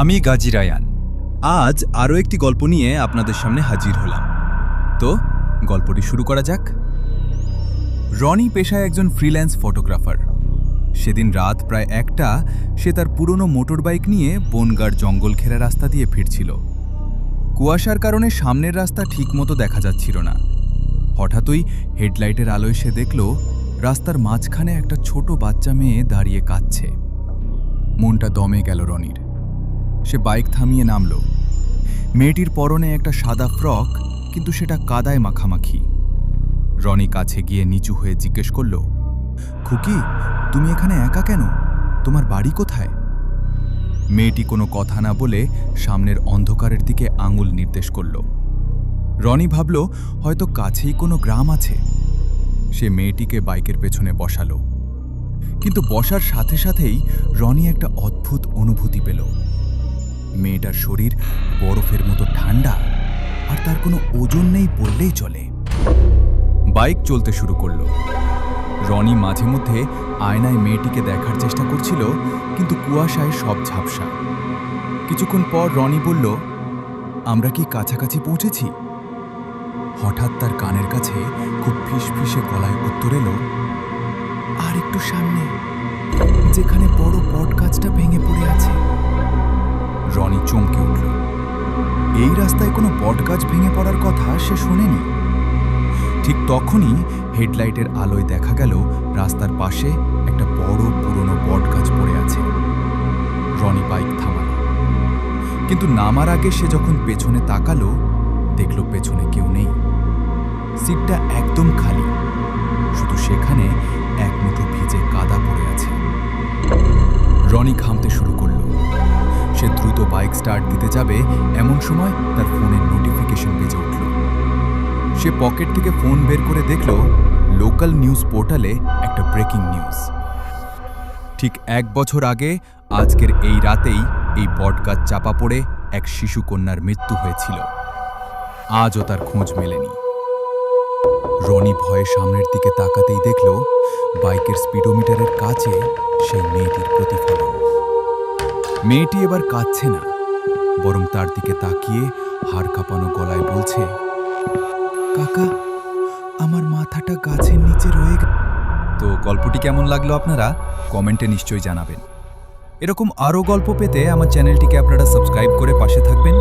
আমি গাজী রায়ান। আজ আরও একটি গল্প নিয়ে আপনাদের সামনে হাজির হলাম। তো গল্পটি শুরু করা যাক। রনি পেশায় একজন ফ্রিল্যান্স ফটোগ্রাফার। সেদিন রাত প্রায় 1টা সে তার পুরনো মোটর বাইক নিয়ে বনগাঁর জঙ্গল ঘেরা রাস্তা দিয়ে ফিরছিল। কুয়াশার কারণে সামনের রাস্তা ঠিকমতো দেখা যাচ্ছিল না। হঠাৎই হেডলাইটের আলোয় সে দেখল রাস্তার মাঝখানে একটা ছোট বাচ্চা মেয়ে দাঁড়িয়ে কাঁদছে। মনটা দমে গেল রনির। সে বাইক থামিয়ে নামল। মেয়েটির পরনে একটা সাদা ফ্রক, কিন্তু সেটা কাদায় মাখামাখি। রনি কাছে গিয়ে নিচু হয়ে জিজ্ঞেস করল, খুকি, তুমি এখানে একা কেন? তোমার বাড়ি কোথায়? মেয়েটি কোনো কথা না বলে সামনের অন্ধকারের দিকে আঙুল নির্দেশ করল। রনি ভাবল হয়তো কাছেই কোনো গ্রাম আছে। সে মেয়েটিকে বাইকের পেছনে বসালো। কিন্তু বসার সাথে সাথেই রনি একটা অদ্ভুত অনুভূতি পেল। মেয়েটার শরীর বরফের মতো ঠান্ডা, আর তার কোনো ওজন নেই বললেই চলে। বাইক চলতে শুরু করল। রনি মাঝে মধ্যে আয়নায় মেয়েটিকে দেখার চেষ্টা করছিল, কিন্তু কুয়াশায় সব ঝাপসা। কিছুক্ষণ পর রনি বলল, আমরা কি কাছাকাছি পৌঁছেছি? হঠাৎ তার কানের কাছে খুব ফিসফিসে গলায় উত্তর এলো, আর একটু সামনে, যেখানে বড় বট গাছটা ভেঙে পড়ে আছে। রনি চমকে উঠল। এই রাস্তায় কোনো বট গাছ ভেঙে পড়ার কথা সে শোনেনি। ঠিক তখনই হেডলাইটের আলোয় দেখা গেল রাস্তার পাশে একটা বড় পুরনো বট গাছ পড়ে আছে। রনি বাইক থামাল, কিন্তু নামার আগে সে যখন পেছনে তাকালো, দেখল পেছনে কেউ নেই। সিটটা একদম খালি, শুধু সেখানে এক মুঠো ভিজে কাদা পড়ে আছে। রনি ঘামতে শুরু করল। সে দ্রুত বাইক স্টার্ট দিতে যাবে, এমন সময় তার ফোনের নোটিফিকেশন বেজে উঠল। সে পকেট থেকে ফোন বের করে দেখল লোকাল নিউজ পোর্টালে একটা ব্রেকিং নিউজ। ঠিক 1 বছর আগে আজকের এই রাতেই এই বটগাছ চাপা পড়ে এক শিশু কন্যার মৃত্যু হয়েছিল। আজও তার খোঁজ মেলেনি। রনি ভয়ে সামনের দিকে তাকাতেই দেখল বাইকের স্পিডোমিটারের কাছে সেই মেয়েটির প্রতিফলন। মেয়েটি এবার কাঁদছে না, বরং তার দিকে তাকিয়ে হাড় কাঁপানো গলায় বলছে, কাকা, আমার মাথাটা গাছের নিচে রয়ে গেল। তো গল্পটি কেমন লাগলো আপনারা কমেন্টে নিশ্চয়ই জানাবেন। এরকম আরও গল্প পেতে আমার চ্যানেলটিকে আপনারা সাবস্ক্রাইব করে পাশে থাকবেন,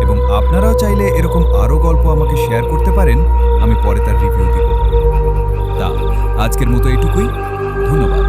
এবং আপনারাও চাইলে এরকম আরও গল্প আমাকে শেয়ার করতে পারেন। আমি পরে তার রিভিউ দিব। তা আজকের মতো এটুকুই। ধন্যবাদ।